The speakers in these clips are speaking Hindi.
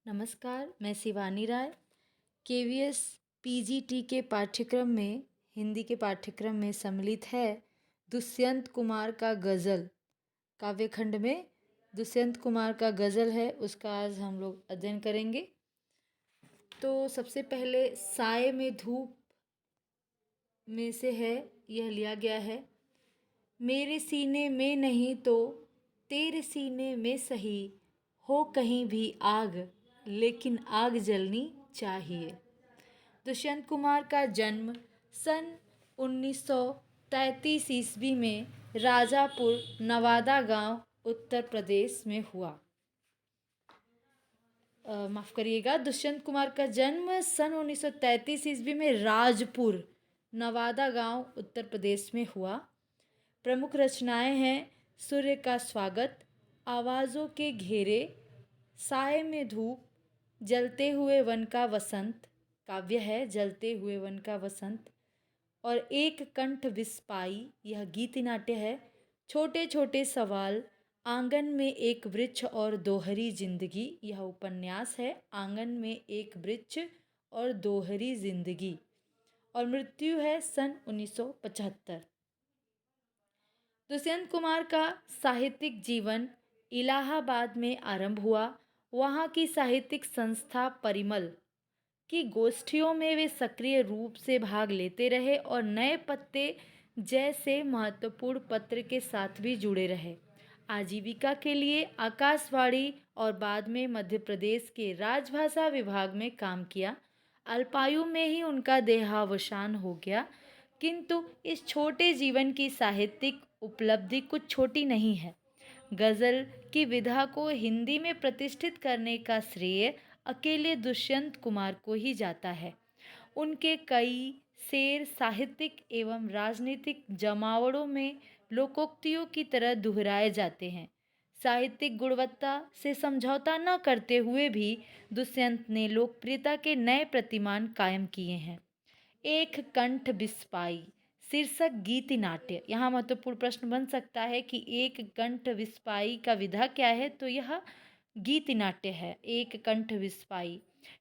नमस्कार, मैं शिवानी राय। केवीएस पीजीटी के पाठ्यक्रम में हिंदी के पाठ्यक्रम में सम्मिलित है दुष्यंत कुमार का गज़ल। काव्यखंड में दुष्यंत कुमार का गज़ल है, उसका आज हम लोग अध्ययन करेंगे। तो सबसे पहले साए में धूप में से है, यह लिया गया है। मेरे सीने में नहीं तो तेरे सीने में सही हो कहीं भी आग, लेकिन आग जलनी चाहिए। दुष्यंत कुमार का जन्म सन 1933 ईस्वी में राजापुर नवादा गांव उत्तर प्रदेश में हुआ। माफ़ करिएगा, दुष्यंत कुमार का जन्म सन 1933 ईस्वी में राजपुर नवादा गांव उत्तर प्रदेश में हुआ। प्रमुख रचनाएं हैं सूर्य का स्वागत, आवाज़ों के घेरे, साए में धूप, जलते हुए वन का वसंत, काव्य है जलते हुए वन का वसंत, और एक कंठ विस्पाई, यह गीति नाट्य है। छोटे छोटे सवाल, आंगन में एक वृक्ष और दोहरी जिंदगी, यह उपन्यास है। आंगन में एक वृक्ष और दोहरी जिंदगी, और मृत्यु है सन 1975। दुष्यंत कुमार का साहित्यिक जीवन इलाहाबाद में आरंभ हुआ। वहाँ की साहित्यिक संस्था परिमल की गोष्ठियों में वे सक्रिय रूप से भाग लेते रहे और नए पत्ते जैसे महत्वपूर्ण पत्र के साथ भी जुड़े रहे। आजीविका के लिए आकाशवाणी और बाद में मध्य प्रदेश के राजभाषा विभाग में काम किया। अल्पायु में ही उनका देहावसान हो गया, किंतु इस छोटे जीवन की साहित्यिक उपलब्धि कुछ छोटी नहीं है। गज़ल की विधा को हिंदी में प्रतिष्ठित करने का श्रेय अकेले दुष्यंत कुमार को ही जाता है। उनके कई शेर साहित्यिक एवं राजनीतिक जमावड़ों में लोकोक्तियों की तरह दोहराए जाते हैं। साहित्यिक गुणवत्ता से समझौता न करते हुए भी दुष्यंत ने लोकप्रियता के नए प्रतिमान कायम किए हैं। एक कंठ विस्पाई शीर्षक गीति नाट्य। यहाँ महत्वपूर्ण प्रश्न बन सकता है कि एक कंठ विस्पाई का विधा क्या है, तो यह गीति नाट्य है। एक कंठ विस्पाई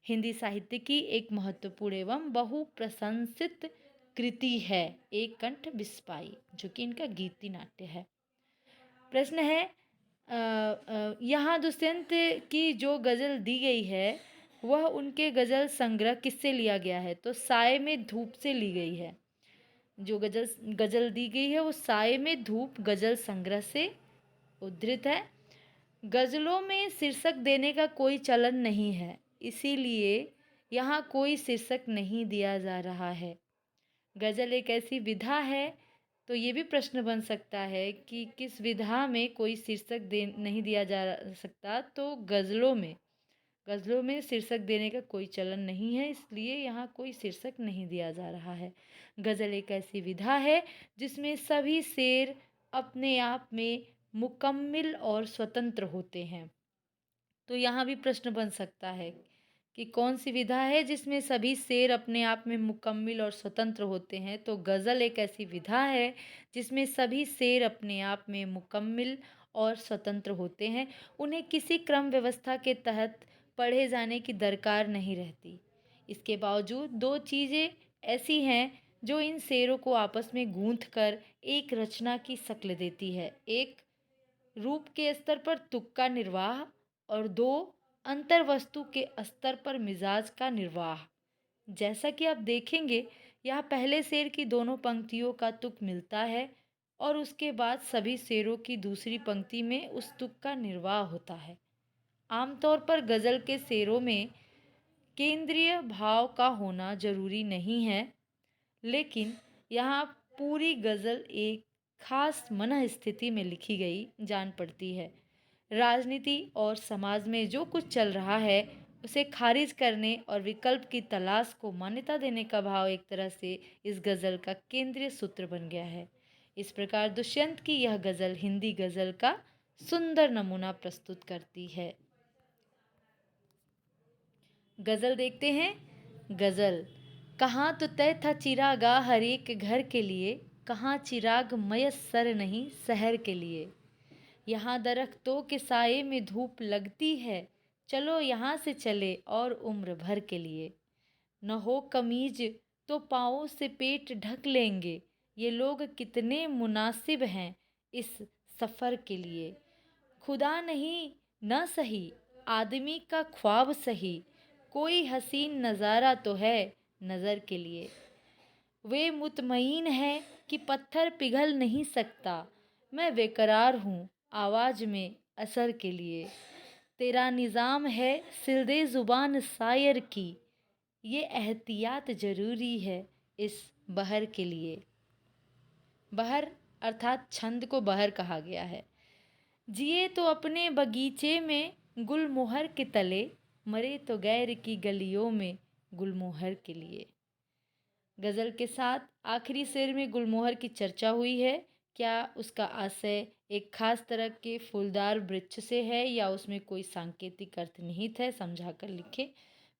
हिंदी साहित्य की एक महत्वपूर्ण एवं बहुप्रशंसित कृति है। एक कंठ विस्पाई, जो कि इनका गीति नाट्य है। प्रश्न है, यहाँ दुष्यंत की जो गज़ल दी गई है वह उनके गज़ल संग्रह किससे लिया गया है, तो साए में धूप से ली गई है। जो गज़ल दी गई है वो साए में धूप गज़ल संग्रह से उद्धृत है। गज़लों में शीर्षक देने का कोई चलन नहीं है, इसीलिए यहाँ कोई शीर्षक नहीं दिया जा रहा है। गज़ल एक ऐसी विधा है, तो ये भी प्रश्न बन सकता है कि किस विधा में कोई शीर्षक नहीं दिया जा सकता, तो गज़लों में शीर्षक देने का कोई चलन नहीं है, इसलिए यहाँ कोई शीर्षक नहीं दिया जा रहा है। गज़ल एक ऐसी विधा है जिसमें सभी शेर अपने आप में मुकम्मिल और स्वतंत्र होते हैं। तो यहाँ भी प्रश्न बन सकता है कि कौन सी विधा है जिसमें सभी शेर अपने आप में मुकम्मिल और स्वतंत्र होते हैं, तो गज़ल एक ऐसी विधा है जिसमें सभी शेर अपने आप में मुकम्मिल और स्वतंत्र होते हैं। उन्हें किसी क्रम व्यवस्था के तहत पढ़े जाने की दरकार नहीं रहती। इसके बावजूद दो चीज़ें ऐसी हैं जो इन शेरों को आपस में गूंथ कर एक रचना की शक्ल देती है। एक, रूप के स्तर पर तुक का निर्वाह, और दो, अंतर्वस्तु के स्तर पर मिजाज का निर्वाह। जैसा कि आप देखेंगे, यहाँ पहले शेर की दोनों पंक्तियों का तुक मिलता है और उसके बाद सभी शेरों की दूसरी पंक्ति में उस तुक का निर्वाह होता है। आमतौर पर गज़ल के शेरों में केंद्रीय भाव का होना जरूरी नहीं है, लेकिन यहाँ पूरी गज़ल एक खास मन स्थिति में लिखी गई जान पड़ती है। राजनीति और समाज में जो कुछ चल रहा है उसे खारिज करने और विकल्प की तलाश को मान्यता देने का भाव एक तरह से इस गज़ल का केंद्रीय सूत्र बन गया है। इस प्रकार दुष्यंत की यह गज़ल हिंदी गज़ल का सुंदर नमूना प्रस्तुत करती है। गज़ल देखते हैं। गज़ल। कहाँ तो तय था चिरागा हर एक घर के लिए, कहाँ चिराग मयस्सर नहीं शहर के लिए। यहाँ दरख्तों के साए में धूप लगती है, चलो यहाँ से चले और उम्र भर के लिए। न हो कमीज तो पाँवों से पेट ढक लेंगे। ये लोग कितने मुनासिब हैं इस सफ़र के लिए। खुदा नहीं न सही, आदमी का ख्वाब सही, कोई हसीन नज़ारा तो है नज़र के लिए। वे मुतमईन है कि पत्थर पिघल नहीं सकता, मैं बेकरार हूँ आवाज़ में असर के लिए। तेरा निज़ाम है सिलदे ज़ुबान शायर की, ये एहतियात ज़रूरी है इस बहर के लिए। बहर अर्थात छंद को बहर कहा गया है। जिए तो अपने बगीचे में गुलमोहर के तले, मरे तो गैर की गलियों में गुलमोहर के लिए। गज़ल के साथ आखिरी शेर में गुलमोहर की चर्चा हुई है। क्या उसका आशय एक खास तरह के फूलदार वृक्ष से है या उसमें कोई सांकेतिक अर्थ निहित है, समझा कर लिखे।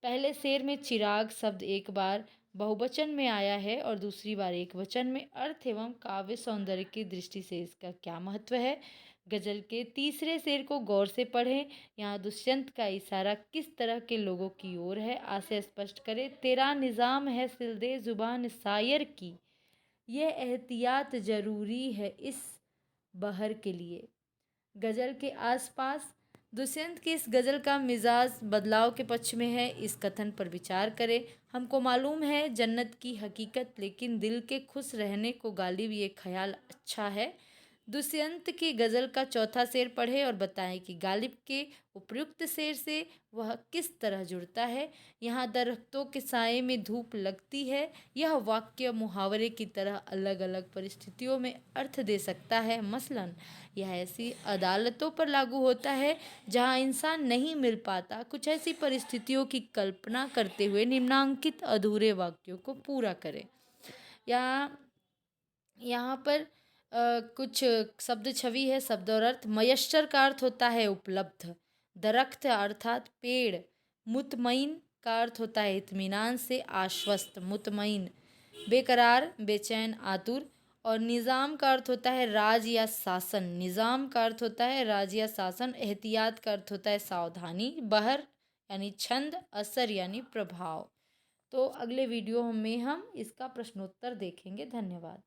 पहले शेर में चिराग शब्द एक बार बहुवचन में आया है और दूसरी बार एक वचन में। अर्थ एवं काव्य सौंदर्य की दृष्टि से इसका क्या महत्व है। गज़ल के तीसरे शेर को गौर से पढ़ें। यहाँ दुष्यंत का इशारा किस तरह के लोगों की ओर है, आशय स्पष्ट करें। तेरा निज़ाम है सिलदे ज़ुबान शायर की, यह एहतियात ज़रूरी है इस बहर के लिए। गज़ल के आसपास दुष्यंत की इस गज़ल का मिजाज बदलाव के पक्ष में है, इस कथन पर विचार करें। हमको मालूम है जन्नत की हकीकत, लेकिन दिल के खुश रहने को गालिब ये ख्याल अच्छा है। दुष्यंत की गज़ल का चौथा शेर पढ़े और बताएं कि गालिब के उपयुक्त शेर से वह किस तरह जुड़ता है। यहाँ दरख्तों के साए में धूप लगती है, यह वाक्य मुहावरे की तरह अलग अलग परिस्थितियों में अर्थ दे सकता है। मसलन यह ऐसी अदालतों पर लागू होता है जहाँ इंसान नहीं मिल पाता। कुछ ऐसी परिस्थितियों की कल्पना करते हुए निम्नांकित अधूरे वाक्यों को पूरा करें। यहाँ पर कुछ शब्द छवि है, शब्द और अर्थ। मयस्सर का अर्थ होता है उपलब्ध, दरख्त अर्थात पेड़, मुतमईन का अर्थ होता है इत्मीनान से आश्वस्त, मुतमईन, बेकरार, बेचैन, आतुर। और निज़ाम का अर्थ होता है राज या शासन, निज़ाम का अर्थ होता है राज या शासन। एहतियात का अर्थ होता है सावधानी। बहर यानी छंद, असर यानी प्रभाव। तो अगले वीडियो में हम इसका प्रश्नोत्तर देखेंगे। धन्यवाद।